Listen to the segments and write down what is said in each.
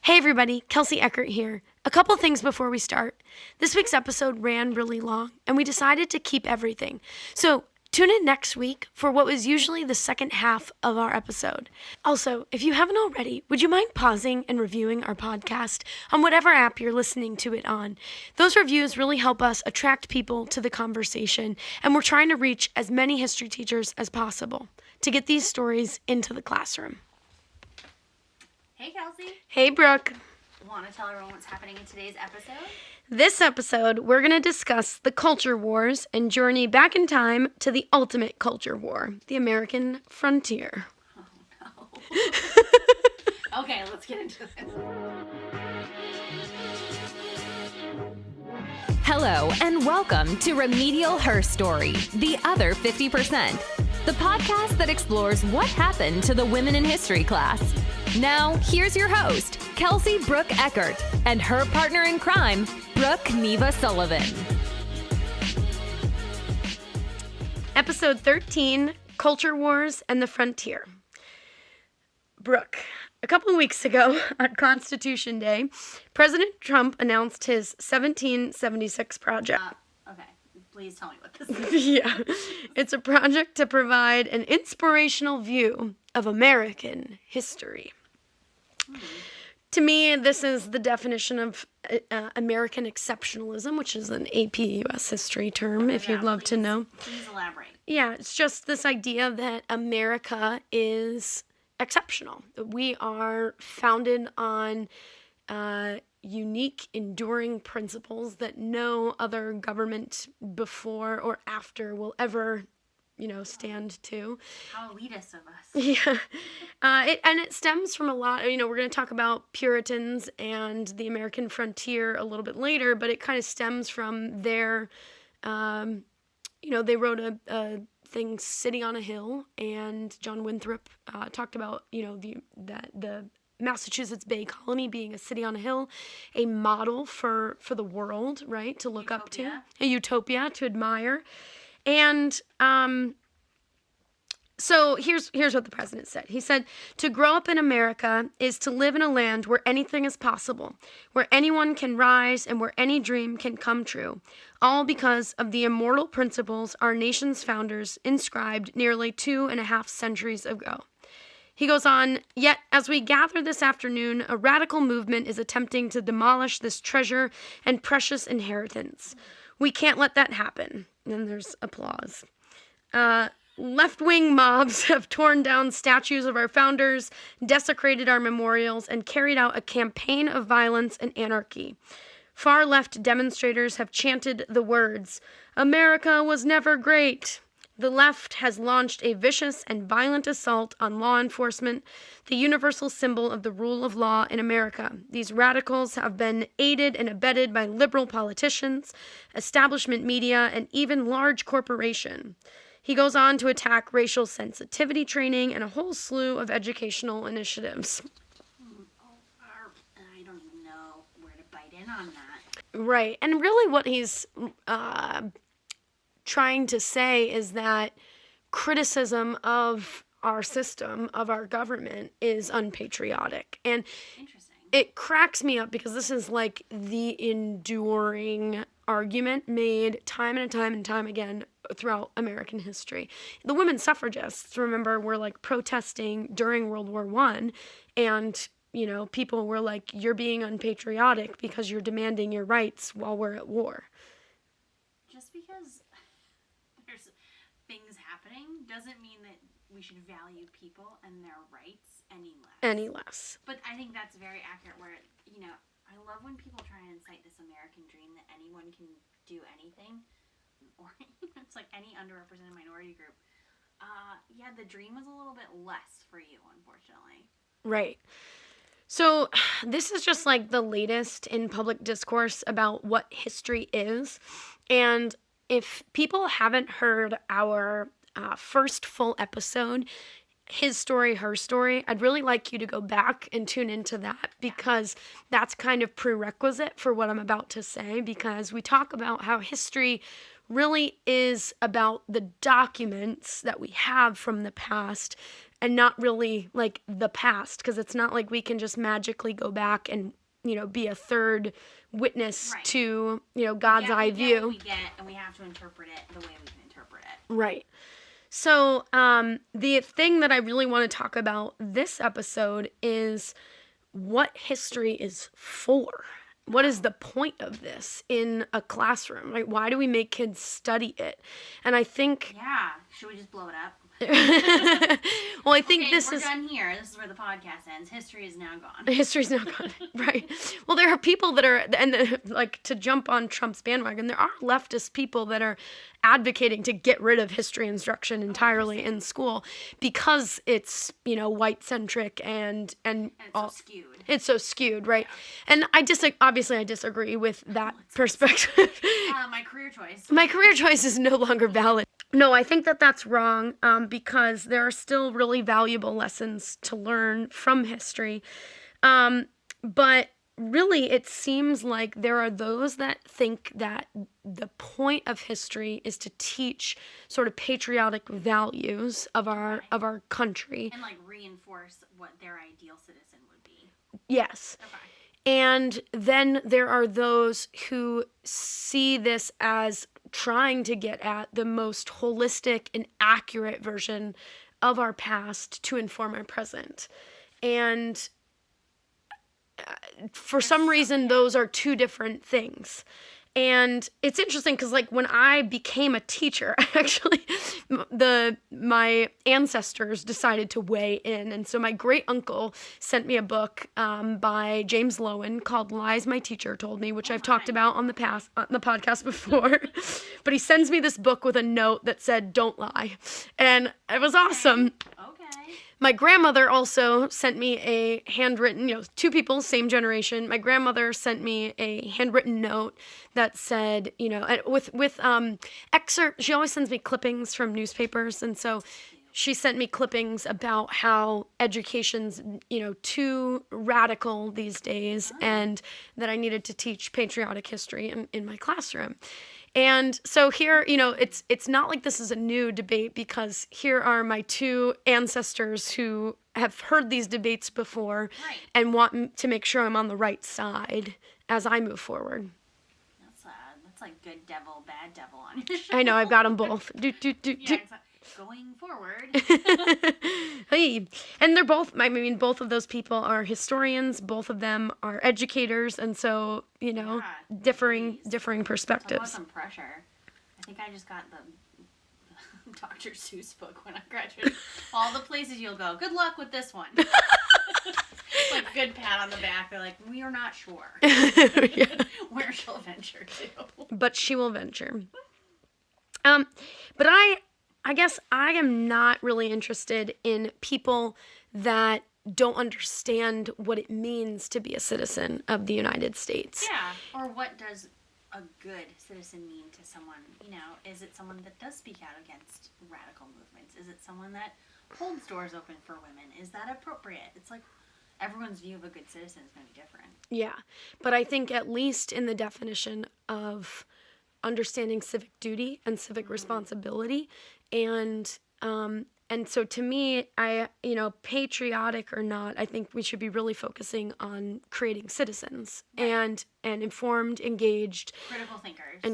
Hey everybody, Kelsie Eckert here. A couple things before we start. This week's episode ran really long, and we decided to keep everything. So tune in next week for what was usually the second half of our episode. Also, if you haven't already, would you mind pausing and reviewing our podcast on whatever app you're listening to it on? Those reviews really help us attract people to the conversation, and we're trying to reach as many history teachers as possible to get these stories into the classroom. Hey, Kelsie. Hey, Brooke. Want to tell everyone what's happening in today's episode? This episode, we're going to discuss the culture wars and journey back in time to the ultimate culture war, the American frontier. Oh, no. Okay, let's get into this. Hello, and welcome to Remedial Herstory, the other 50%, the podcast that explores what happened to the women in history class. Now, here's your host, Kelsie Brooke Eckert, and her partner in crime, Brooke Neva Sullivan. Episode 13, Culture Wars and the Frontier. Brooke, a couple of weeks ago on Constitution Day, President Trump announced his 1776 project. Okay, please tell me what this is. Yeah, it's a project to provide an inspirational view of American history. To me, this is the definition of American exceptionalism, which is an AP US history term, if you'd love to know. Please elaborate. Yeah, it's just this idea that America is exceptional. We are founded on unique, enduring principles that no other government before or after will ever stand to. How elitist of us. Yeah. It stems from a lot, we're going to talk about Puritans and the American frontier a little bit later, but it kind of stems from their, they wrote a thing, City on a Hill, and John Winthrop talked about, the Massachusetts Bay Colony being a city on a hill, a model for the world, right, to look up to, a utopia to admire. And so here's what the president said. He said, "To grow up in America is to live in a land where anything is possible, where anyone can rise and where any dream can come true, all because of the immortal principles our nation's founders inscribed nearly 2.5 centuries ago." He goes on, "Yet, as we gather this afternoon, a radical movement is attempting to demolish this treasure and precious inheritance. We can't let that happen." And there's applause. "Left-wing mobs have torn down statues of our founders, desecrated our memorials, and carried out a campaign of violence and anarchy. Far-left demonstrators have chanted the words, 'America was never great.' The left has launched a vicious and violent assault on law enforcement, the universal symbol of the rule of law in America. These radicals have been aided and abetted by liberal politicians, establishment media, and even large corporation." He goes on to attack racial sensitivity training and a whole slew of educational initiatives. I don't even know where to bite in on that. Right, and really what he's trying to say is that criticism of our system, of our government, is unpatriotic. And it cracks me up because this is like the enduring argument made time and time again throughout American history. The women suffragists, remember, were like protesting during World War I, and people were like, "You're being unpatriotic because you're demanding your rights while we're at war." Just because there's things happening doesn't mean that we should value people and their rights any less. But I think that's very accurate where, I love when people try and incite this American dream that anyone can do anything, or it's like any underrepresented minority group. The dream was a little bit less for you, unfortunately. Right. So this is just like the latest in public discourse about what history is. And if people haven't heard our first full episode, His Story, Her Story, I'd really like you to go back and tune into that, because that's kind of prerequisite for what I'm about to say, because we talk about how history really is about the documents that we have from the past and not really like the past, because it's not like we can just magically go back and, you know, be a third witness to, you know, God's eye view. We get, and we have to interpret it the way we can interpret it. Right. So the thing that I really want to talk about this episode is what history is for. What is the point of this in a classroom? Right? Why do we make kids study it? And I think... Yeah. Should we just blow it up? Well, I think we're done here. This is where the podcast ends. History is now gone. History's now gone, right? Well, there are people that are, and like, to jump on Trump's bandwagon, there are leftist people that are advocating to get rid of history instruction entirely in school because it's, you know, white-centric and it's so skewed. It's so skewed, right? Yeah. And obviously I disagree with that perspective. My career choice. My career choice is no longer valid. No, I think that that's wrong because there are still really valuable lessons to learn from history. But really, it seems like there are those that think that the point of history is to teach sort of patriotic values of our country. And like reinforce what their ideal citizen would be. Yes. Okay. And then there are those who see this as trying to get at the most holistic and accurate version of our past to inform our present. And for some reason, those are two different things. And it's interesting because, like, when I became a teacher, actually, my ancestors decided to weigh in. And so my great uncle sent me a book by James Lowen called "Lies My Teacher Told Me," which I've talked about on the podcast before. But he sends me this book with a note that said, "Don't lie," and it was awesome. My grandmother also sent me a handwritten, you know, two people, same generation. My grandmother sent me a handwritten note that said, you know, with excerpts. She always sends me clippings from newspapers, and so she sent me clippings about how education's, you know, too radical these days, and that I needed to teach patriotic history in my classroom. And so here, you know, it's not like this is a new debate, because here are my two ancestors who have heard these debates before and want to make sure I'm on the right side as I move forward. That's like good devil, bad devil on your show. I know, I've got them both. Going forward. Hey, and they're both, I mean, both of those people are historians, both of them are educators, and so, you know, differing perspectives. Some pressure. I think I just got the Dr. Seuss book when I graduated. All the places you'll go. Good luck with this one. Like, good pat on the back. They're like, we are not sure where she'll venture to. But she will venture. But I guess I am not really interested in people that don't understand what it means to be a citizen of the United States. Yeah, or what does a good citizen mean to someone? You know, is it someone that does speak out against radical movements? Is it someone that holds doors open for women? Is that appropriate? It's like everyone's view of a good citizen is going to be different. Yeah, but I think at least in the definition of understanding civic duty and civic responsibility, and so to me, patriotic or not, I think we should be really focusing on creating citizens and informed, engaged,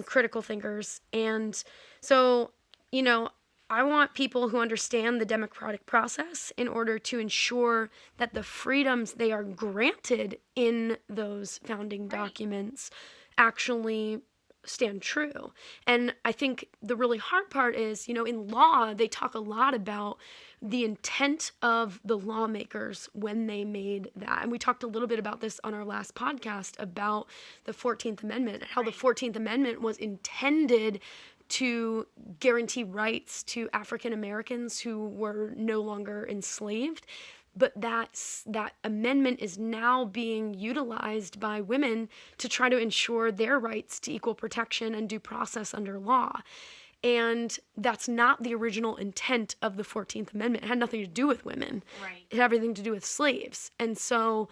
critical thinkers. And so, you know, I want people who understand the democratic process in order to ensure that the freedoms they are granted in those founding documents actually stand true. And I think the really hard part is, you know, in law, they talk a lot about the intent of the lawmakers when they made that. And we talked a little bit about this on our last podcast about the 14th Amendment, how the 14th Amendment was intended to guarantee rights to African Americans who were no longer enslaved. But that amendment is now being utilized by women to try to ensure their rights to equal protection and due process under law. And that's not the original intent of the 14th Amendment. It had nothing to do with women. Right. It had everything to do with slaves. And so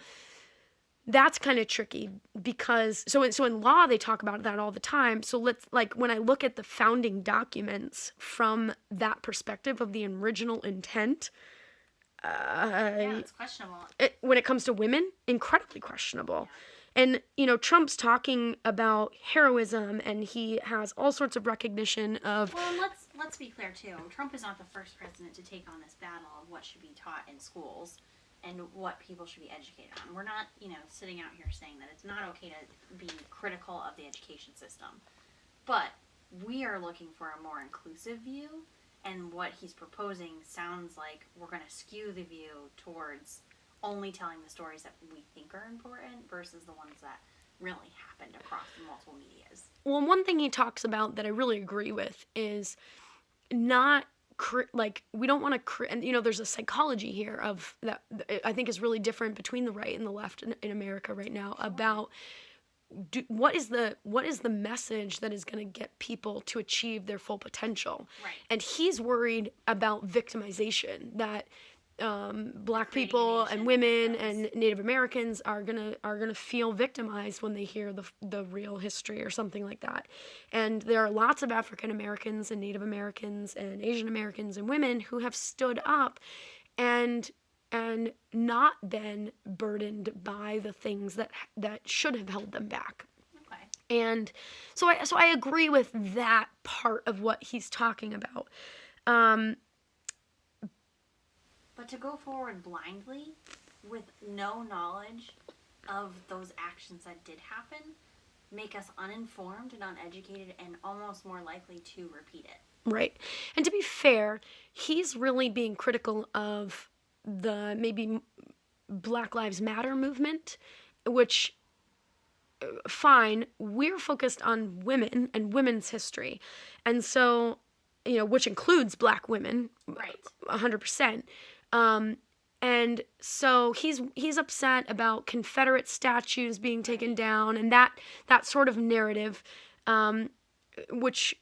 that's kind of tricky because, so in law, they talk about that all the time. So when I look at the founding documents from that perspective of the original intent, it's questionable. When it comes to women, incredibly questionable. And, Trump's talking about heroism, and he has all sorts of recognition of... Well, let's be clear, too. Trump is not the first president to take on this battle of what should be taught in schools and what people should be educated on. We're not, sitting out here saying that it's not okay to be critical of the education system. But we are looking for a more inclusive view, and what he's proposing sounds like we're going to skew the view towards only telling the stories that we think are important versus the ones that really happened across the multiple medias. Well, one thing he talks about that I really agree with is not we don't want to and there's a psychology here of that I think is really different between the right and the left in America right now about what is the message that is going to get people to achieve their full potential. Right. And he's worried about victimization, that Black people and women and Native Americans are gonna feel victimized when they hear the real history or something like that. And there are lots of African Americans and Native Americans and Asian Americans and women who have stood up and not been burdened by the things that should have held them back. Okay. And so I agree with that part of what he's talking about. But to go forward blindly with no knowledge of those actions that did happen make us uninformed and uneducated and almost more likely to repeat it. Right. And to be fair, he's really being critical of the maybe Black Lives Matter movement, which, fine, we're focused on women and women's history. And so, which includes Black women, right, 100%. And so he's upset about Confederate statues being taken down and that sort of narrative, which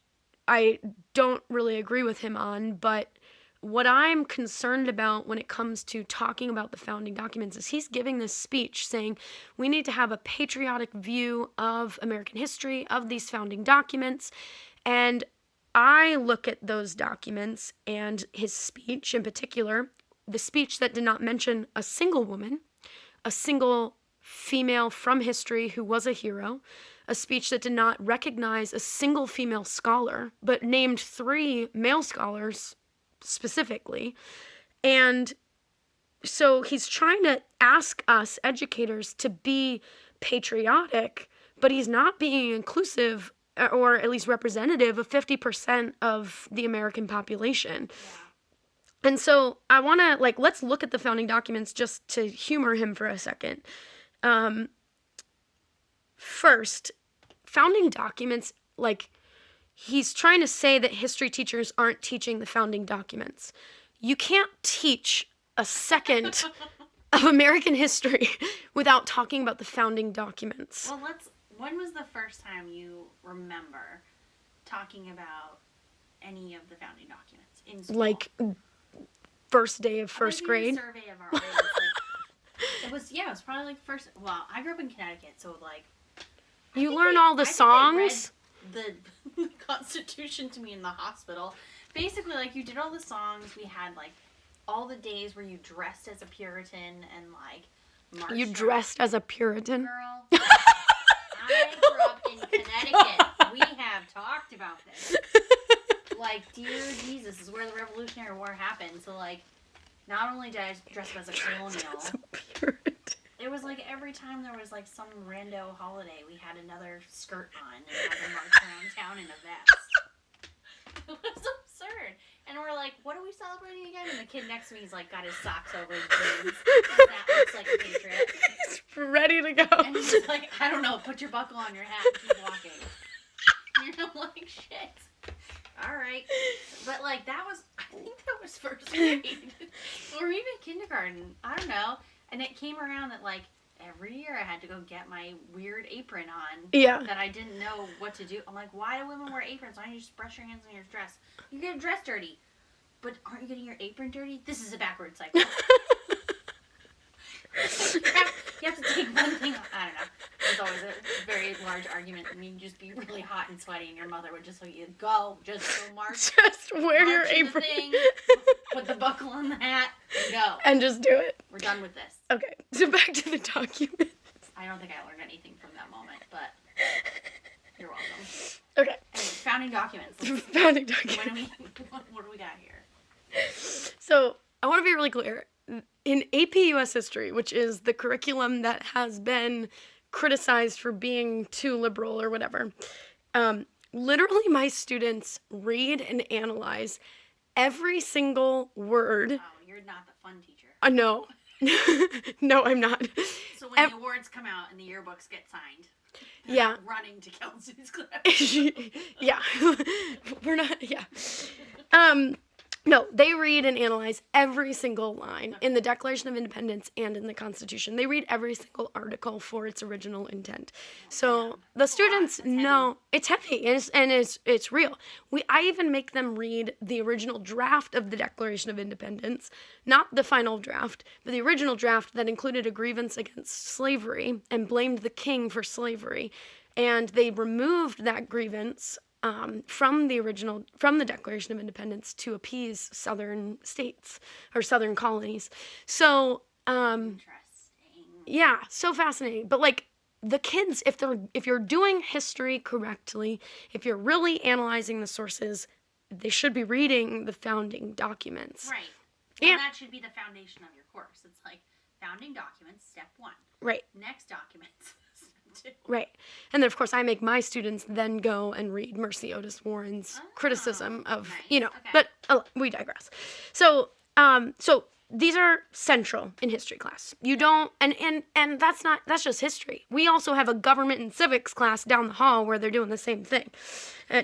I don't really agree with him on. But what I'm concerned about when it comes to talking about the founding documents is he's giving this speech saying we need to have a patriotic view of American history, of these founding documents. And I look at those documents and his speech in particular, the speech that did not mention a single woman, a single female from history who was a hero, a speech that did not recognize a single female scholar, but named 3 male scholars specifically. And so he's trying to ask us educators to be patriotic, but he's not being inclusive or at least representative of 50% of the American population. Yeah. And so I want to, let's look at the founding documents just to humor him for a second. First, founding documents, he's trying to say that history teachers aren't teaching the founding documents. You can't teach a second of American history without talking about the founding documents. Well, when was the first time you remember talking about any of the founding documents in school? First day of first grade. A survey of our audience, it was probably first. Well, I grew up in Connecticut, so you learn all the songs. The Constitution to me in the hospital. Basically, you did all the songs. We had all the days where you dressed as a Puritan and marched. You dressed as a Puritan? Girl, I grew up in Connecticut. We have talked about this. Dear Jesus, is where the Revolutionary War happened. So, not only did I dress up as a colonial, it was every time there was some rando holiday, we had another skirt on and had to march around town in a vest. It was absurd. And we're what are we celebrating again? And the kid next to me is got his socks over his jeans. That looks like a patriot. He's ready to go. And he's I don't know, put your buckle on your hat and keep walking. And you're shit. All right. But, I think that was first grade. Or even kindergarten. I don't know. And it came around that, every year I had to go get my weird apron on. Yeah. That I didn't know what to do. I'm why do women wear aprons? Why don't you just brush your hands on your dress? You get your dress dirty. But aren't you getting your apron dirty? This is a backward cycle. You have to take one thing off. I don't know. There's always a very large large argument and you'd just be really hot and sweaty and your mother would just let you go march. Just wear your apron. Put the buckle on the hat and go. And just do it. We're done with this. Okay, so back to the document. I don't think I learned anything from that moment, but you're welcome. Okay. Anyway, founding documents. Founding documents. What do we got here? So I want to be really clear. In AP US History, which is the curriculum that has been criticized for being too liberal or whatever, literally my students read and analyze every single word. Oh, you're not the fun teacher. No. No, I'm not. So when the awards come out and the yearbooks get signed, yeah, running to Kelsey's class. Yeah. We're not, yeah. No, they read and analyze every single line in the Declaration of Independence and in the Constitution. They read every single article for its original intent. So the students know it's heavy and it's real. I even make them read the original draft of the Declaration of Independence, not the final draft, but the original draft that included a grievance against slavery and blamed the king for slavery. And they removed that grievance from the Declaration of Independence to appease southern states or southern colonies. So, interesting. Yeah, so fascinating. But like the kids, if you're doing history correctly, if you're really analyzing the sources, they should be reading the founding documents. Right. Well, that should be the foundation of your course. It's like founding documents, step 1. Right. Next documents. Right. And then, of course, I make my students then go and read Mercy Otis Warren's criticism of, okay. But we digress. So these are central in history class. You don't, and that's just history. We also have a government and civics class down the hall where they're doing the same thing,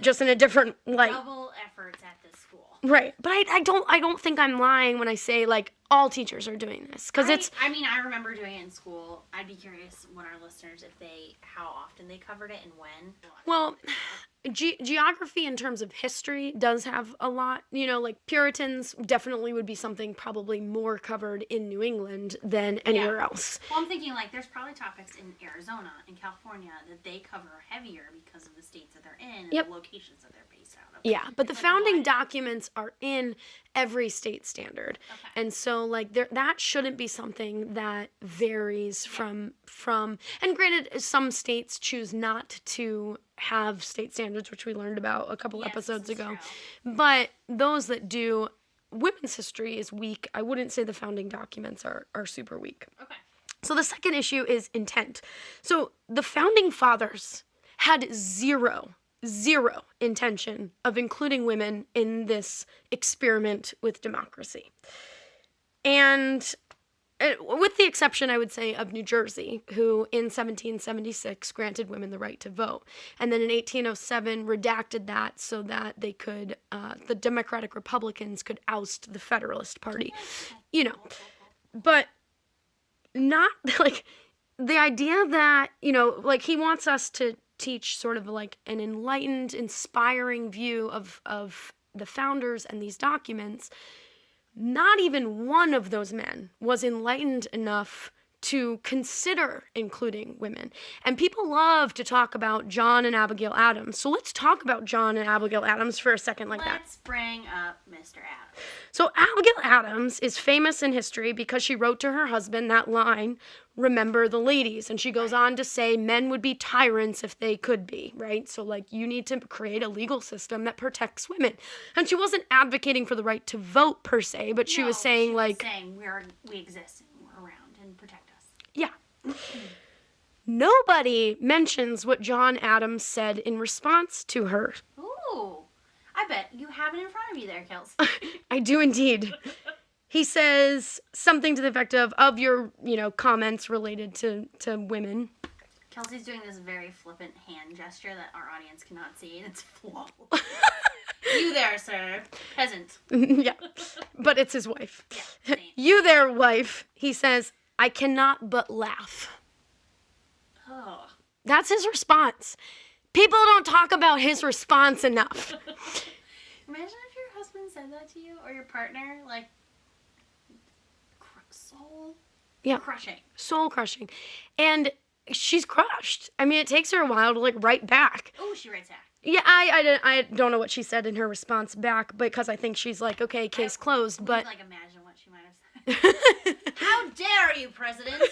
just in a different, like. Double efforts at this school. Right. But I don't think I'm lying when I say, like, all teachers are doing this, because I mean, I remember doing it in school. I'd be curious what our listeners, how often they covered it and when. Well, geography in terms of history does have a lot, like Puritans definitely would be something probably more covered in New England than anywhere else. Well, I'm thinking like there's probably topics in Arizona and California that they cover heavier because of the states that they're in and the locations that they're based out of. Yeah, but the founding documents are in every state standard. Okay. And so like that shouldn't be something that varies from and granted some states choose not to have state standards, which we learned about a couple episodes ago. True. But those that do, women's history is weak. I wouldn't say the founding documents are super weak. Okay. So the second issue is intent. So the founding fathers had zero intention of including women in this experiment with democracy. And with the exception, I would say, of New Jersey, who in 1776 granted women the right to vote. And then in 1807 redacted that so that they could, the Democratic Republicans could oust the Federalist Party. But not, like, the idea that, like, he wants us to teach sort of like an enlightened, inspiring view of the founders and these documents. Not even one of those men was enlightened enough to consider including women. And people love to talk about John and Abigail Adams. So let's talk about John and Abigail Adams for a second like that. Let's bring up Mr. Adams. So Abigail Adams is famous in history because she wrote to her husband that line, "Remember the ladies." And she goes on to say men would be tyrants if they could be, right? So, like, you need to create a legal system that protects women. And she wasn't advocating for the right to vote per se, but she was saying, saying we exist and we're around and protect us. Yeah. Nobody mentions what John Adams said in response to her. Ooh. I bet you have it in front of you there, Kelsey. I do indeed. He says something to the effect of your, comments related to women. Kelsey's doing this very flippant hand gesture that our audience cannot see, and it's flawless. You there, sir. Peasant. Yeah, but it's his wife. Yeah, You there, wife. He says, "I cannot but laugh." Oh. That's his response. People don't talk about his response enough. Imagine if your husband said that to you, or your partner, like, soul crushing. Soul crushing. And she's crushed. I mean, it takes her a while to, like, write back. Oh, she writes back. Yeah, I don't know what she said in her response back, because I think she's like, okay, case closed, but... like, imagine what she might have said. How dare you, President?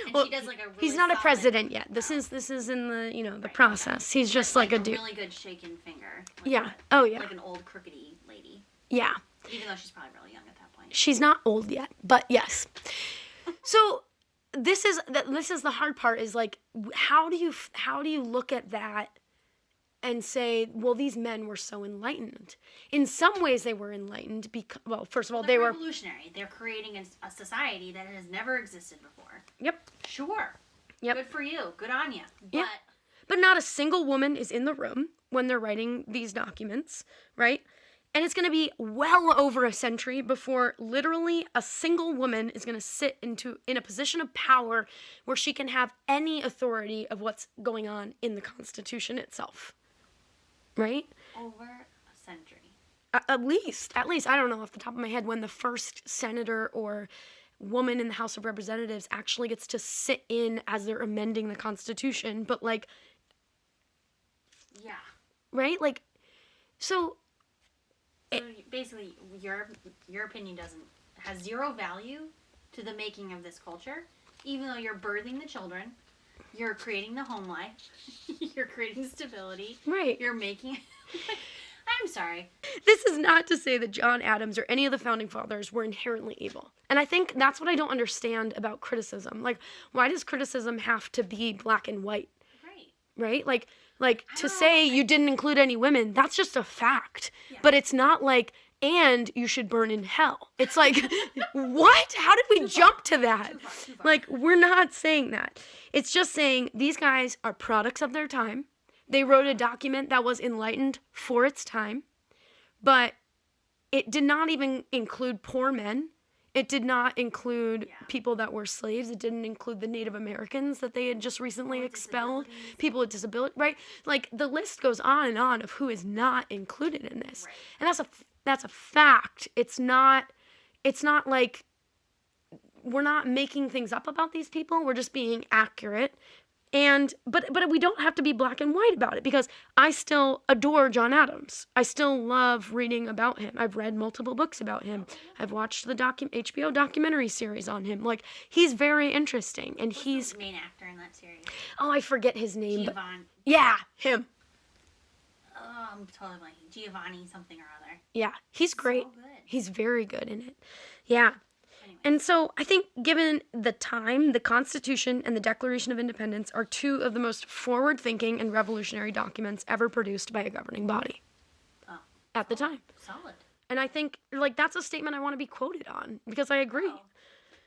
And well, she does, like, a really he's not a solid, president yet. This is in the, the process. He's just like a dude. Really good shaking finger. Like yeah. Oh, yeah. Like an old crookedy lady. Yeah. Even though she's probably really young at that point. She's not old yet, but yes. So this is the hard part, is like, how do you look at that and say, well, these men were so enlightened? In some ways they were enlightened because, well, first of all, they were revolutionary. They're creating a society that has never existed before. Yep. Sure. Yep. Good for you. Good on you. Yeah. But not a single woman is in the room when they're writing these documents, right? And it's going to be well over a century before literally a single woman is going to sit in a position of power where she can have any authority of what's going on in the Constitution itself. Right? Over a century. At least. I don't know off the top of my head when the first senator or woman in the House of Representatives actually gets to sit in as they're amending the Constitution. But, like... Yeah. Right? Like, so... So basically, your opinion has zero value to the making of this culture, even though you're birthing the children, you're creating the home life, you're creating stability. Right. You're making... I'm sorry. This is not to say that John Adams or any of the founding fathers were inherently evil. And I think that's what I don't understand about criticism. Like, why does criticism have to be black and white? Right? Like to say you didn't include any women, that's just a fact. Yeah. But it's not like, and you should burn in hell. It's like, what? How did we jump to that? Too far. Like, we're not saying that. It's just saying these guys are products of their time. They wrote a document that was enlightened for its time, but it did not even include poor men. It did not include people that were slaves. It didn't include the Native Americans that they had just recently expelled. People with disability, right? Like, the list goes on and on of who is not included in this. Right. And that's a fact. It's not like we're not making things up about these people. We're just being accurate. And but we don't have to be black and white about it, because I still adore John Adams. I still love reading about him. I've read multiple books about him. I've watched the HBO documentary series on him. Like, he's very interesting, and he's the main actor in that series. Oh, I forget his name. Giovanni. Yeah, him. Oh, I'm totally blanking. Giovanni something or other. Yeah, he's great. So good. He's very good in it. Yeah. And so I think, given the time, the Constitution and the Declaration of Independence are two of the most forward-thinking and revolutionary documents ever produced by a governing body at the time. Solid. And I think, like, that's a statement I want to be quoted on, because I agree. Oh,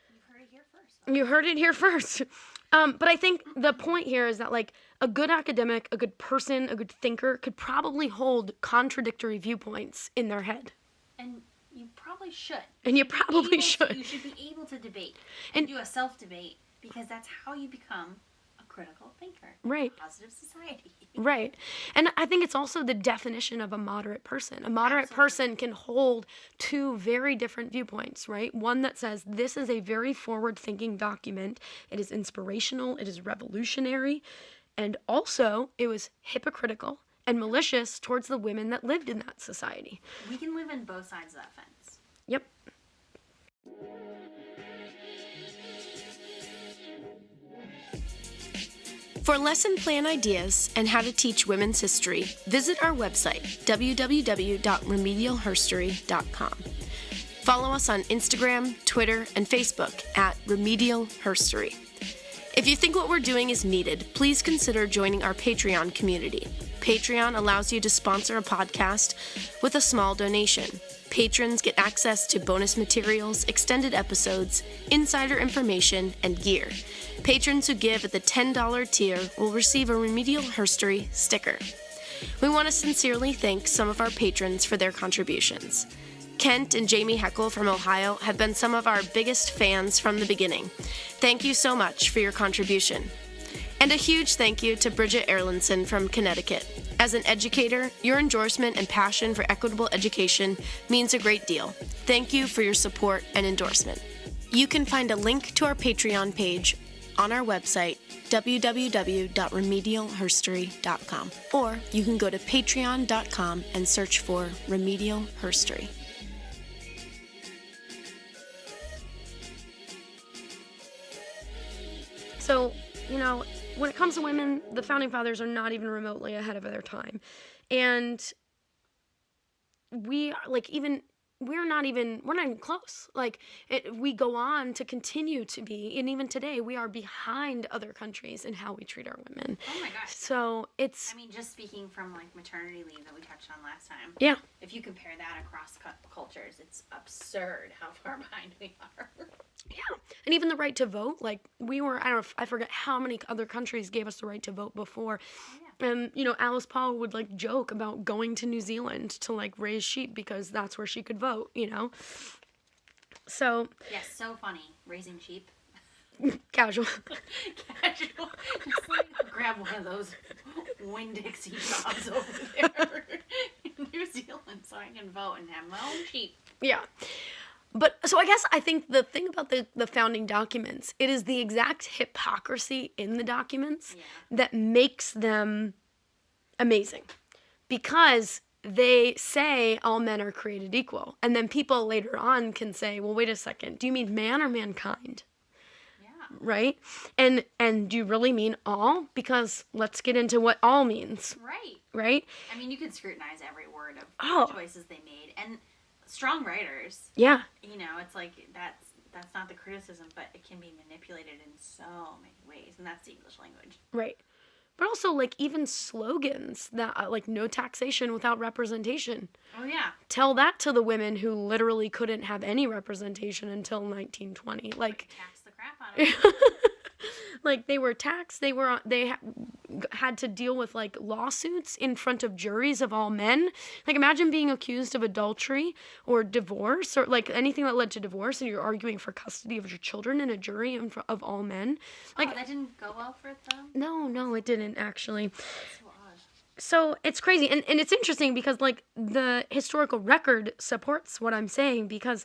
you heard it here first. You heard it here first. But I think the point here is that, like, a good academic, a good person, a good thinker could probably hold contradictory viewpoints in their head. And you probably should. And you probably should. You should be able to debate and do a self-debate, because that's how you become a critical thinker. Right. In a positive society. Right. And I think it's also the definition of a moderate person. A moderate person can hold two very different viewpoints, right? One that says this is a very forward-thinking document. It is inspirational. It is revolutionary. And also, it was hypocritical and malicious towards the women that lived in that society. We can live in both sides of that fence. Yep. For lesson plan ideas and how to teach women's history, visit our website, www.remedialherstory.com. Follow us on Instagram, Twitter, and Facebook at Remedial Herstory. If you think what we're doing is needed, please consider joining our Patreon community. Patreon allows you to sponsor a podcast with a small donation. Patrons get access to bonus materials, extended episodes, insider information, and gear. Patrons who give at the $10 tier will receive a Remedial Herstory sticker. We want to sincerely thank some of our patrons for their contributions. Kent and Jamie Heckel from Ohio have been some of our biggest fans from the beginning. Thank you so much for your contribution. And a huge thank you to Bridget Erlandson from Connecticut. As an educator, your endorsement and passion for equitable education means a great deal. Thank you for your support and endorsement. You can find a link to our Patreon page on our website, www.remedialherstory.com. Or you can go to patreon.com and search for Remedial Herstory. So, when it comes to women, the Founding Fathers are not even remotely ahead of their time. And we're not even close. We go on to continue to be, and even today, we are behind other countries in how we treat our women. Oh my gosh. So it's... just speaking from, maternity leave that we touched on last time. Yeah. If you compare that across cultures, it's absurd how far behind we are. Yeah. And even the right to vote, I forget how many other countries gave us the right to vote before. Oh, yeah. And, Alice Paul would, joke about going to New Zealand to, raise sheep because that's where she could vote, So... Yes, so funny. Raising sheep. Casual. Casual. Just, grab one of those Winn-Dixie jobs over there in New Zealand so I can vote and have my own sheep. Yeah. But, so I think the thing about the founding documents, it is the exact hypocrisy in the documents that makes them amazing. Because they say all men are created equal. And then people later on can say, well, wait a second, do you mean man or mankind? Yeah. Right? And do you really mean all? Because let's get into what all means. Right. Right? You could scrutinize every word of the choices they made. And strong writers. Yeah. It's that's not the criticism, but it can be manipulated in so many ways, and that's the English language. Right. But also, even slogans that, no taxation without representation. Oh, yeah. Tell that to the women who literally couldn't have any representation until 1920. Tax the crap out of them. They were taxed. They had to deal with lawsuits in front of juries of all men. Imagine being accused of adultery or divorce or anything that led to divorce, and you're arguing for custody of your children in a jury of all men. That didn't go well for them? No, it didn't actually. That's so odd. So it's crazy, and it's interesting because the historical record supports what I'm saying because.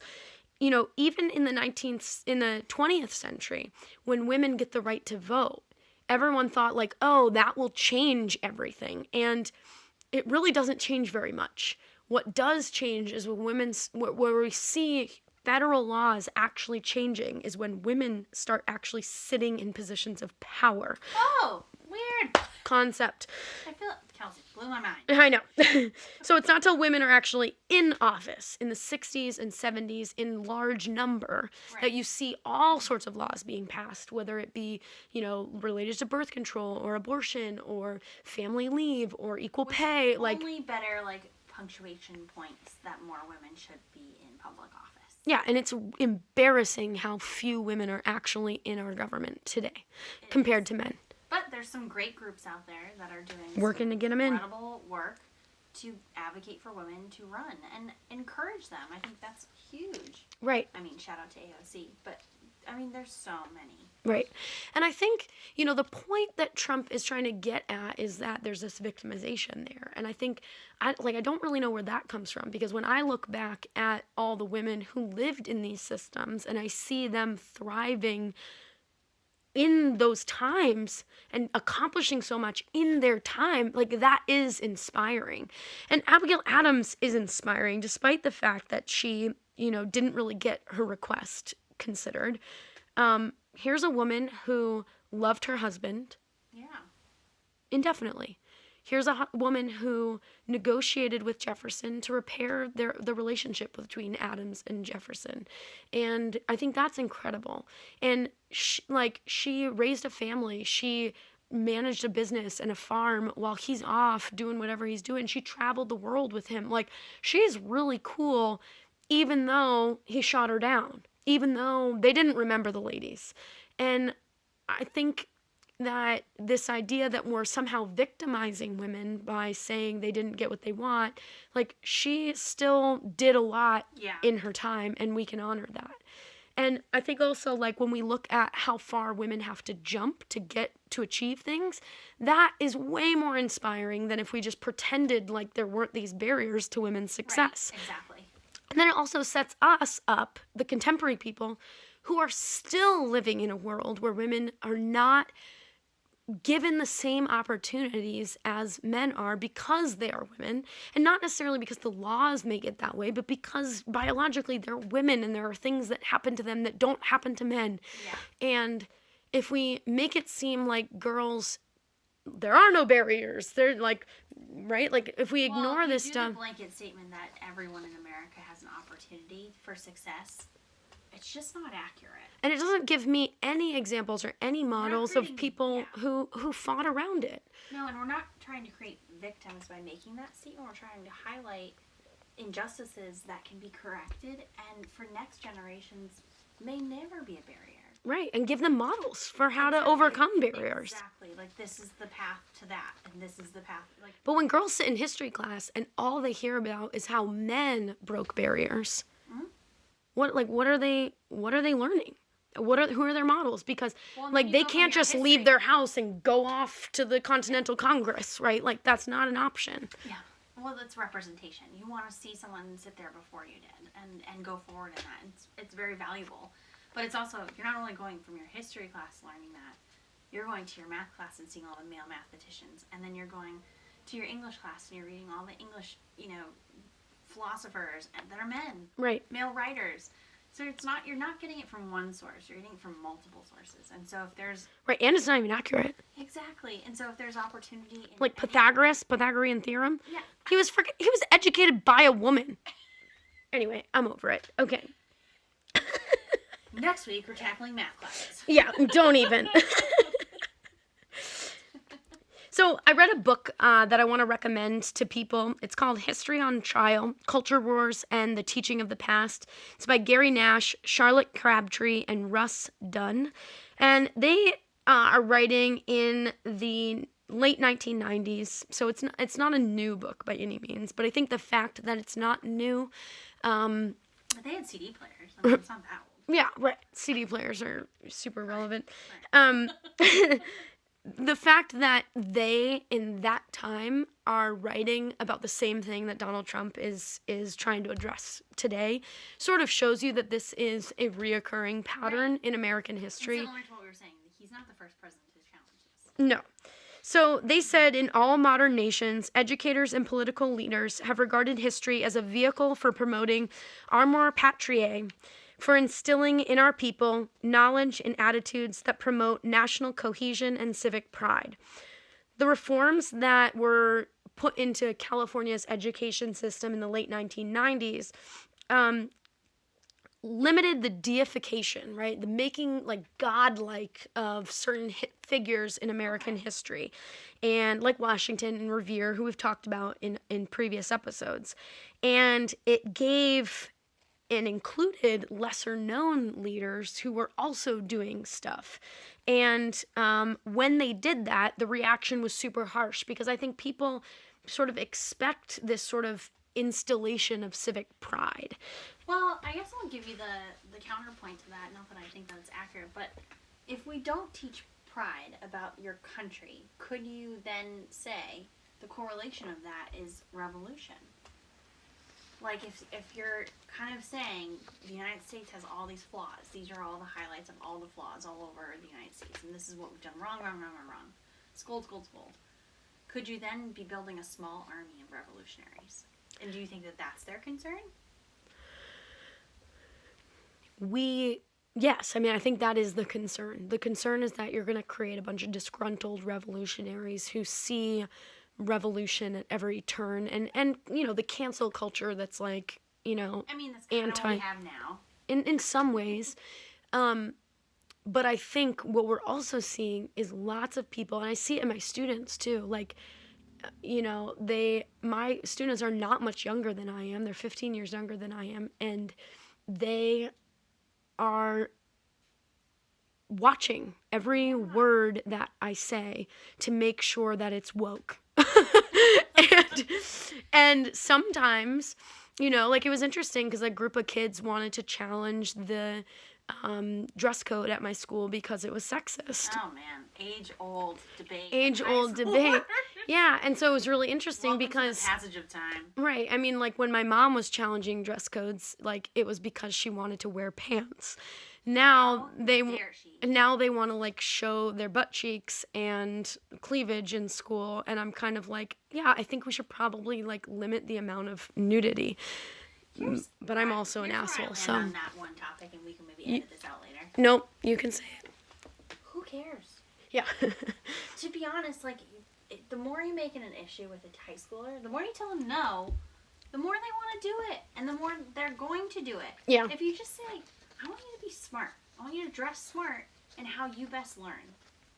Even in the 20th century, when women get the right to vote, everyone thought oh, that will change everything. And it really doesn't change very much. What does change is when where we see federal laws actually changing is when women start actually sitting in positions of power. Oh, weird. Concept. I feel Kelsie blew my mind. I know. So it's not till women are actually in office in the 60s and 70s in large number that you see all sorts of laws being passed, whether it be, related to birth control or abortion or family leave or equal pay. Only better, punctuation points that more women should be in public office. Yeah, and it's embarrassing how few women are actually in our government today compared to men. But there's some great groups out there that are doing working to get them in. Incredible work to advocate for women to run and encourage them. I think that's huge. Right. Shout out to AOC, but there's so many. Right. And I think, the point that Trump is trying to get at is that there's this victimization there. And I think, I don't really know where that comes from because when I look back at all the women who lived in these systems and I see them thriving in those times and accomplishing so much in their time, that is inspiring. And Abigail Adams is inspiring despite the fact that she, didn't really get her request considered. Here's a woman who loved her husband. Yeah. Indefinitely. Here's a woman who negotiated with Jefferson to repair the relationship between Adams and Jefferson. And I think that's incredible. And she raised a family. She managed a business and a farm while he's off doing whatever he's doing. She traveled the world with him. She's really cool, even though he shot her down, even though they didn't remember the ladies. And I think that this idea that we're somehow victimizing women by saying they didn't get what they want, she still did a lot in her time, and we can honor that. And I think also, when we look at how far women have to jump to get to achieve things, that is way more inspiring than if we just pretended there weren't these barriers to women's success. Right, exactly. And then it also sets us up, the contemporary people, who are still living in a world where women are not given the same opportunities as men are because they are women, and not necessarily because the laws make it that way, but because biologically they're women and there are things that happen to them that don't happen to men. Yeah. And if we make it seem like girls, there are no barriers, they're like, right? Like if we ignore this stuff. The blanket statement that everyone in America has an opportunity for success, it's just not accurate. And it doesn't give me any examples or any models of people who fought around it. No, and we're not trying to create victims by making that statement. We're trying to highlight injustices that can be corrected and for next generations may never be a barrier. Right, and give them models for how to overcome barriers. Exactly, like this is the path to that, and this is the path. Like. But when girls sit in history class and all they hear about is how men broke barriers, what are they learning? Who are their models? Because they can't just leave their house and go off to the Continental Congress, right? Like that's not an option. Yeah. Well, that's representation. You want to see someone sit there before you did and go forward in that. It's very valuable. But it's also, you're not only going from your history class learning that, you're going to your math class and seeing all the male mathematicians, and then you're going to your English class and you're reading all the English, philosophers that are men. Right. Male writers. So you're not getting it from one source, you're getting it from multiple sources. And so if there's... Right, and it's not even accurate. Exactly. And so if there's opportunity... Pythagorean theorem? Yeah. He was educated by a woman. Anyway, I'm over it. Okay. Next week, we're tackling math classes. Yeah, don't even. So I read a book that I want to recommend to people. It's called History on Trial, Culture Wars and the Teaching of the Past. It's by Gary Nash, Charlotte Crabtree, and Russ Dunn. And they are writing in the late 1990s. So it's not a new book by any means. But I think the fact that it's not new... But they had CD players. I mean, it's not that old. Yeah, right. CD players are super relevant. Right. The fact that they, in that time, are writing about the same thing that Donald Trump is trying to address today sort of shows you that this is a reoccurring pattern in American history. Similar to what we were saying, he's not the first president to challenge this. No. So they said, in all modern nations, educators and political leaders have regarded history as a vehicle for promoting amor patriae, for instilling in our people knowledge and attitudes that promote national cohesion and civic pride. The reforms that were put into California's education system in the late 1990s limited the deification, right? The making godlike of certain figures in American history, and like Washington and Revere, who we've talked about in previous episodes. And it gave and included lesser-known leaders who were also doing stuff. And when they did that, the reaction was super harsh, because I think people sort of expect this sort of installation of civic pride. Well, I guess I'll give you the counterpoint to that. Not that I think that's accurate, but if we don't teach pride about your country, could you then say the correlation of that is revolution? Like, if you're kind of saying the United States has all these flaws, these are all the highlights of all the flaws all over the United States, and this is what we've done wrong. Scold. Could you then be building a small army of revolutionaries? And do you think that that's their concern? Yes, I mean, I think that is the concern. The concern is that you're going to create a bunch of disgruntled revolutionaries who see revolution at every turn, and the cancel culture that's I mean, that's kind of what we have now. In some ways. But I think what we're also seeing is lots of people, and I see it in my students too, my students are not much younger than I am. They're 15 years younger than I am, and they are watching every word that I say to make sure that it's woke. and sometimes, it was interesting because a group of kids wanted to challenge the dress code at my school because it was sexist. Oh man, age-old debate. Yeah, and so it was really interesting. Welcome because to the passage of time. Right. I mean, when my mom was challenging dress codes, it was because she wanted to wear pants. now How they dare she? now they want to like show their butt cheeks and cleavage in school, and I'm kind of like, yeah, I think we should probably like limit the amount of nudity. But I'm also an asshole, Here's so where I land on that one topic, and we can maybe edit this out later. nope, you can say it. Who cares? Yeah. To be honest, like, the more you make it an issue with a high schooler, the more you tell them no, the more they want to do it, and the more they're going to do it. Yeah. If you just say, I want you to be smart. I want you to dress smart and how you best learn.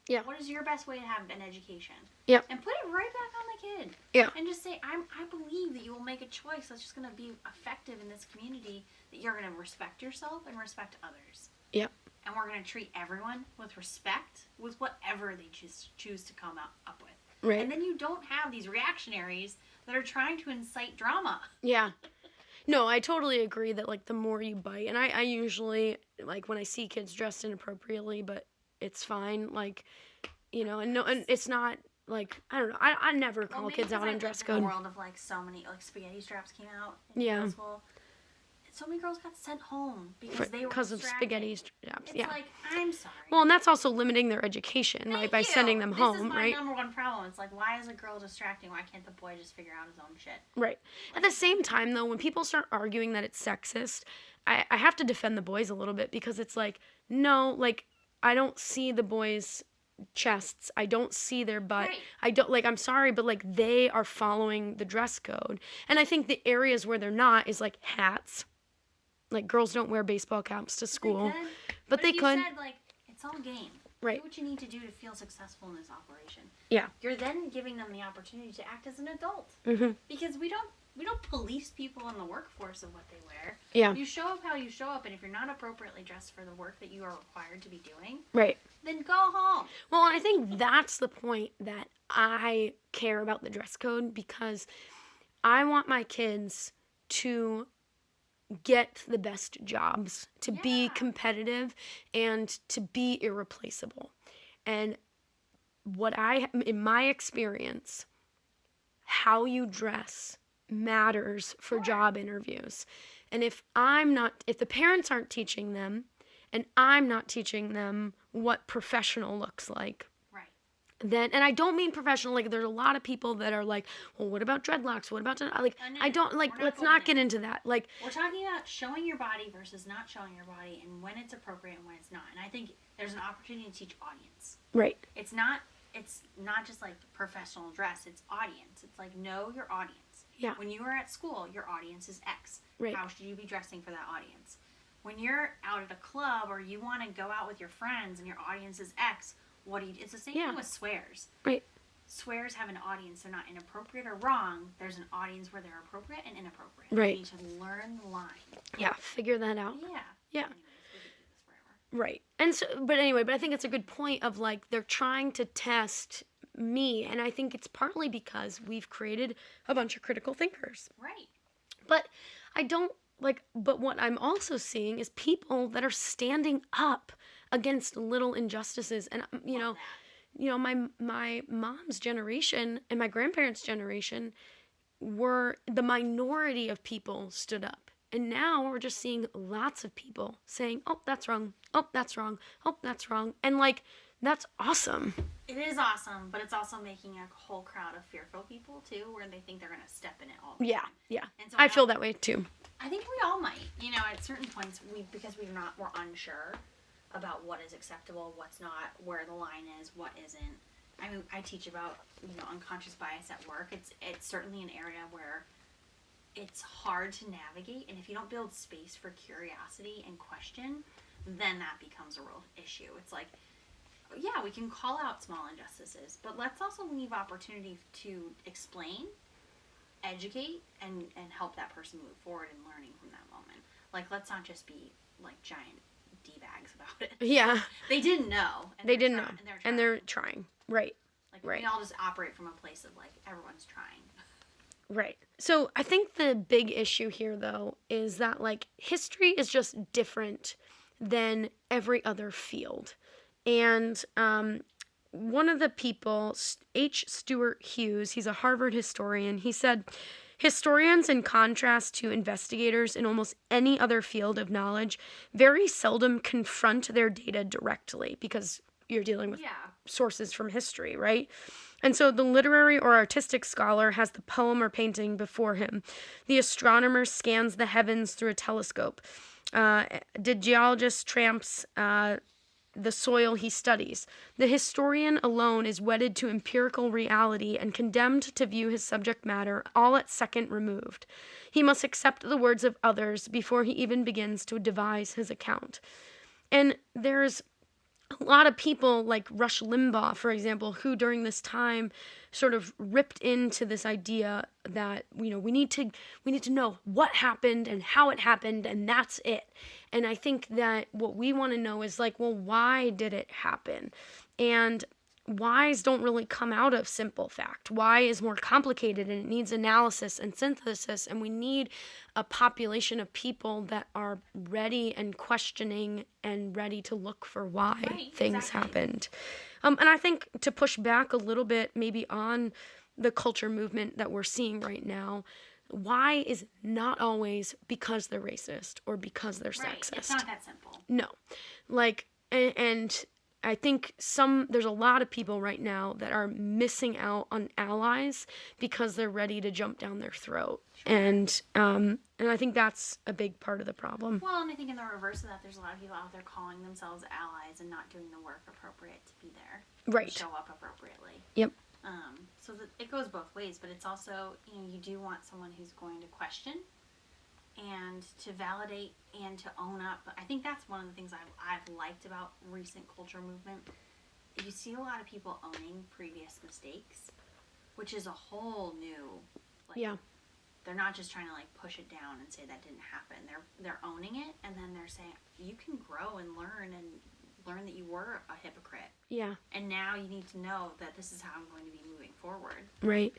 Yeah. What is your best way to have an education? Yep. And put it right back on the kid. Yeah. And just say, I believe that you will make a choice that's just going to be effective in this community, that you're going to respect yourself and respect others. Yep. And we're going to treat everyone with respect, with whatever they choose to come up with. Right. And then you don't have these reactionaries that are trying to incite drama. Yeah. No, I totally agree that, like, the more you bite, and I usually, like, when I see kids dressed inappropriately, but it's fine, like, you know, and it's not, like, I don't know, I never call kids out on dress code. In the world of, like, so many, like, spaghetti straps came out in middle school. So many girls got sent home because of spaghetti straps. It's like, I'm sorry. Well, and that's also limiting their education, right? By sending them home, This is my right? number one problem. It's like, why is a girl distracting? Why can't the boy just figure out his own shit? Right. At the same time, though, when people start arguing that it's sexist, I have to defend the boys a little bit, because it's like, no, like, I don't see the boys' chests. I don't see their butt. Right. I don't, like, I'm sorry, but, like, they are following the dress code. And I think the areas where they're not is, like, hats. Like, girls don't wear baseball caps to school. But they could. You said, like, it's all game. Right. Do what you need to do to feel successful in this operation. Yeah. You're then giving them the opportunity to act as an adult. Mm-hmm. Because we don't police people in the workforce of what they wear. Yeah. You show up how you show up, and if you're not appropriately dressed for the work that you are required to be doing, Right. then go home. Well, I think that's the point that I care about the dress code, because I want my kids to get the best jobs, to be competitive, and to be irreplaceable. And in my experience, how you dress matters for job interviews. And if the parents aren't teaching them, and I'm not teaching them what professional looks like, then, and I don't mean professional, like, there's a lot of people that are like, well, what about dreadlocks? What about, like, I don't, like, let's not get into that. Like, we're talking about showing your body versus not showing your body, and when it's appropriate and when it's not. And I think there's an opportunity to teach audience. Right. It's not just like professional dress, it's audience. It's like, know your audience. Yeah. When you are at school, your audience is X. Right. How should you be dressing for that audience? When you're out at a club, or you want to go out with your friends and your audience is X, it's the same thing with swears. Right. Swears have an audience. They're not inappropriate or wrong. There's an audience where they're appropriate and inappropriate. Right. You need to learn the line. Yeah, figure that out. Yeah. Yeah. Anyways, we could do this forever. Right. And so, but I think it's a good point of, like, they're trying to test me, and I think it's partly because we've created a bunch of critical thinkers. Right. But but what I'm also seeing is people that are standing up against little injustices. And, you know, my mom's generation and my grandparents' generation were the minority of people stood up. And now we're just seeing lots of people saying, oh, that's wrong. Oh, that's wrong. Oh, that's wrong. And, like, that's awesome. It is awesome, but it's also making a whole crowd of fearful people, too, where they think they're going to step in it all the time. Yeah. And so I feel that way, too. I think we all might. You know, at certain points, because we're unsure about what is acceptable, what's not, where the line is, what isn't. I mean, I teach about, unconscious bias at work. It's certainly an area where it's hard to navigate, and if you don't build space for curiosity and question, then that becomes a real issue. It's like, yeah, we can call out small injustices, but let's also leave opportunity to explain, educate, and help that person move forward in learning from that moment. Like, let's not just be, like, giant D-bags about it. Yeah. They didn't know. They didn't know. And they're trying. Right. Like, right. We all just operate from a place of, like, everyone's trying. Right. So I think the big issue here, though, is that, like, history is just different than every other field. And one of the people, H. Stuart Hughes, he's a Harvard historian, he said, Historians, in contrast to investigators in almost any other field of knowledge, very seldom confront their data directly because you're dealing with sources from history, right? And so the literary or artistic scholar has the poem or painting before him. The astronomer scans the heavens through a telescope. The geologist tramps the soil he studies. The historian alone is wedded to empirical reality and condemned to view his subject matter all at second removed. He must accept the words of others before he even begins to devise his account. And there's a lot of people like Rush Limbaugh, for example, who during this time sort of ripped into this idea that, we need to know what happened and how it happened, and that's it. And I think that what we want to know is why did it happen? And whys don't really come out of simple fact. Why is more complicated, and it needs analysis and synthesis, and we need a population of people that are ready and questioning and ready to look for why things happened. And I think to push back a little bit maybe on the culture movement that we're seeing right now, why is not always because they're racist or because they're sexist. It's not that simple. No. And I think there's a lot of people right now that are missing out on allies because they're ready to jump down their throat. Sure. And I think that's a big part of the problem. Well, and I think in the reverse of that, there's a lot of people out there calling themselves allies and not doing the work appropriate to be there. Right. To show up appropriately. Yep. So it goes both ways, but it's also, you do want someone who's going to question and to validate and to own up. I think that's one of the things I've liked about recent culture movement. You see a lot of people owning previous mistakes, which is a whole new, they're not just trying to push it down and say that didn't happen. They're owning it, and then they're saying you can grow and learn that you were a hypocrite. Yeah. And now you need to know that this is how I'm going to be moving forward. Right.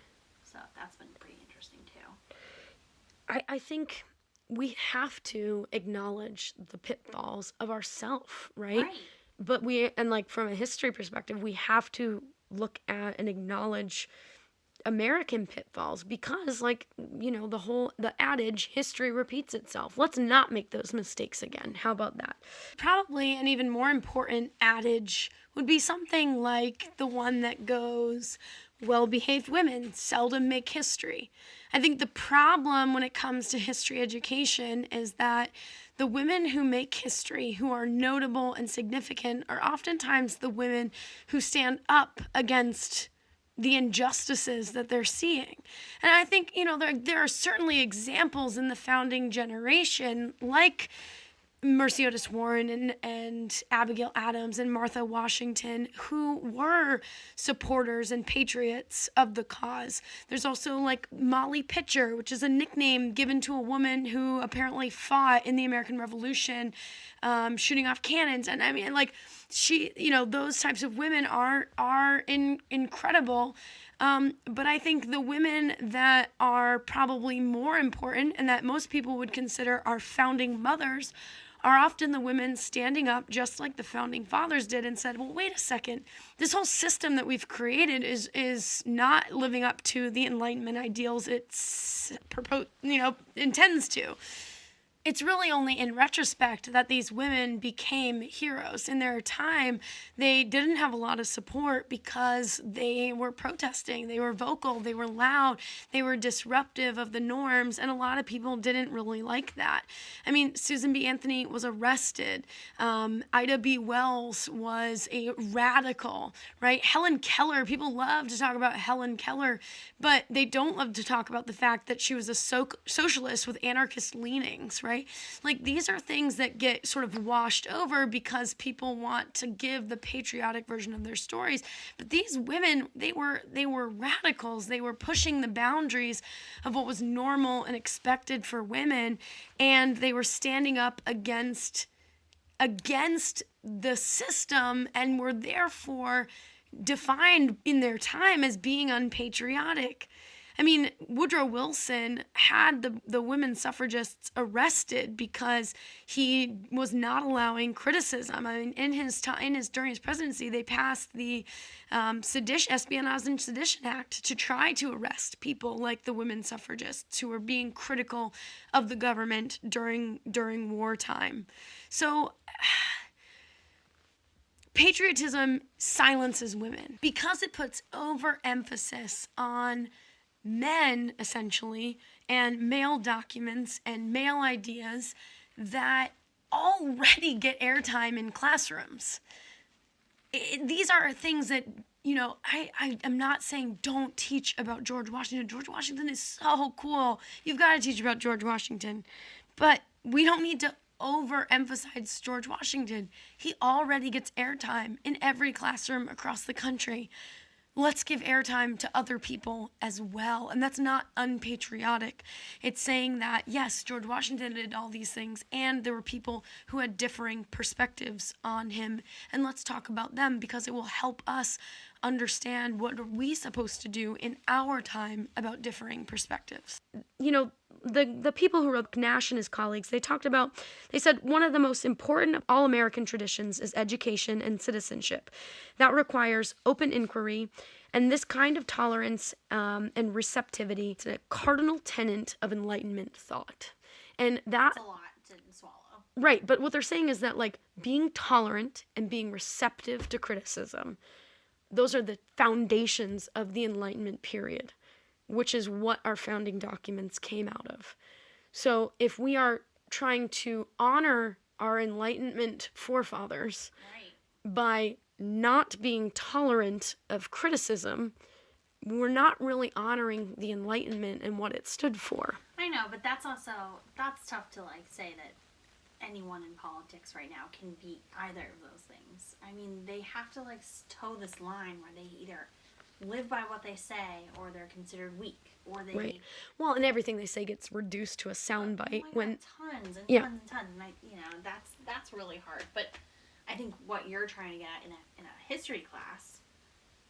So that's been pretty interesting too. I think we have to acknowledge the pitfalls of ourself, right? But from a history perspective, we have to look at and acknowledge American pitfalls because the adage, history repeats itself. Let's not make those mistakes again. How about that? Probably an even more important adage would be something like the one that goes, well-behaved women seldom make history. I think the problem when it comes to history education is that the women who make history, who are notable and significant, are oftentimes the women who stand up against the injustices that they're seeing. And I think, there are certainly examples in the founding generation, like Mercy Otis Warren and Abigail Adams and Martha Washington, who were supporters and patriots of the cause. There's also Molly Pitcher, which is a nickname given to a woman who apparently fought in the American Revolution, shooting off cannons. And I mean, she, those types of women are incredible. But I think the women that are probably more important and that most people would consider our founding mothers are often the women standing up just like the founding fathers did and said, well, wait a second, this whole system that we've created is not living up to the Enlightenment ideals it's intends to. It's really only in retrospect that these women became heroes. In their time, they didn't have a lot of support because they were protesting, they were vocal, they were loud, they were disruptive of the norms, and a lot of people didn't really like that. I mean, Susan B. Anthony was arrested. Ida B. Wells was a radical, right? Helen Keller, people love to talk about Helen Keller, but they don't love to talk about the fact that she was a socialist with anarchist leanings, right? These are things that get sort of washed over because people want to give the patriotic version of their stories. But these women, they were radicals. They were pushing the boundaries of what was normal and expected for women, and they were standing up against the system and were therefore defined in their time as being unpatriotic. I mean, Woodrow Wilson had the women suffragists arrested because he was not allowing criticism. I mean, during his presidency, they passed the Espionage and Sedition Act to try to arrest people like the women suffragists who were being critical of the government during wartime. So patriotism silences women because it puts overemphasis on men, essentially, and male documents and male ideas that already get airtime in classrooms. These are things that, I am not saying don't teach about George Washington. George Washington is so cool. You've got to teach about George Washington. But we don't need to overemphasize George Washington. He already gets airtime in every classroom across the country. Let's give airtime to other people as well. And that's not unpatriotic. It's saying that, yes, George Washington did all these things, and there were people who had differing perspectives on him. And let's talk about them because it will help us understand what are we supposed to do in our time about differing perspectives. The people who wrote, Nash and his colleagues, they said one of the most important of all American traditions is education and citizenship. That requires open inquiry, and this kind of tolerance and receptivity is a cardinal tenet of Enlightenment thought. And that's a lot to swallow. Right, but what they're saying is that, being tolerant and being receptive to criticism, those are the foundations of the Enlightenment period, which is what our founding documents came out of. So if we are trying to honor our Enlightenment forefathers by not being tolerant of criticism, we're not really honoring the Enlightenment and what it stood for. I know, but that's tough to say that anyone in politics right now can be either of those things. I mean, they have to toe this line where they either live by what they say or they're considered weak or they right. Well, and everything they say gets reduced to a soundbite when tons and tons and tons, and that's really hard. But I think what you're trying to get at in a history class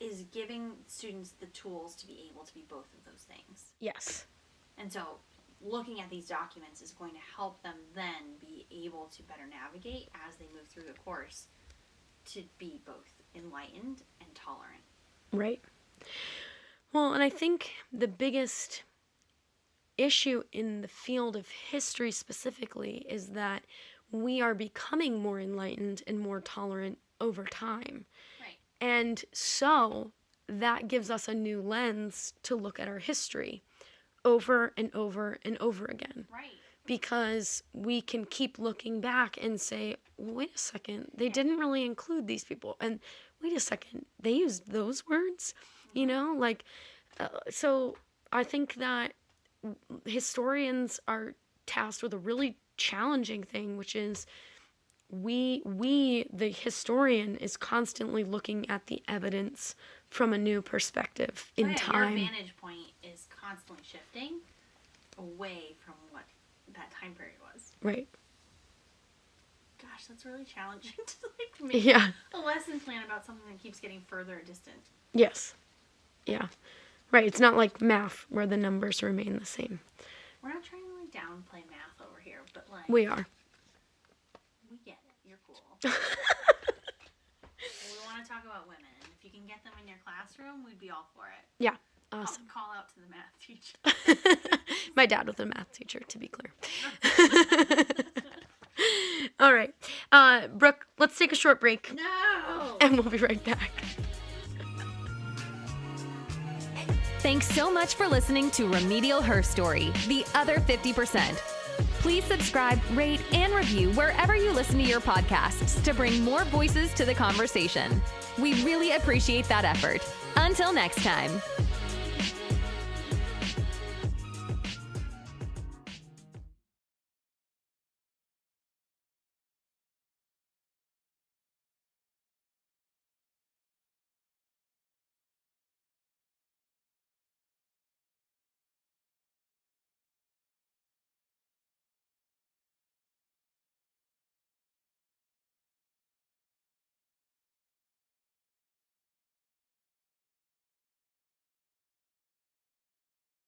is giving students the tools to be able to be both of those things. Yes. And so looking at these documents is going to help them then be able to better navigate as they move through the course to be both enlightened and tolerant. Right. Well, and I think the biggest issue in the field of history specifically is that we are becoming more enlightened and more tolerant over time. Right. And so that gives us a new lens to look at our history over and over and over again. Right. Because we can keep looking back and say, wait a second, they didn't really include these people. And wait a second, they used those words? So I think that historians are tasked with a really challenging thing, which is the historian is constantly looking at the evidence from a new perspective in time. Your vantage point is constantly shifting away from what that time period was. Right. Gosh, that's really challenging to make a lesson plan about something that keeps getting further distant. Yes. Yeah. Right. It's not like math where the numbers remain the same. We're not trying to downplay math over here, but we are. We get it. You're cool. We want to talk about women. If you can get them in your classroom, we'd be all for it. Yeah. Awesome. I'll call out to the math teacher. My dad was a math teacher, to be clear. All right. Brooke, let's take a short break. No! And we'll be right back. Thanks so much for listening to Remedial Herstory, the other 50%. Please subscribe, rate, and review wherever you listen to your podcasts to bring more voices to the conversation. We really appreciate that effort. Until next time.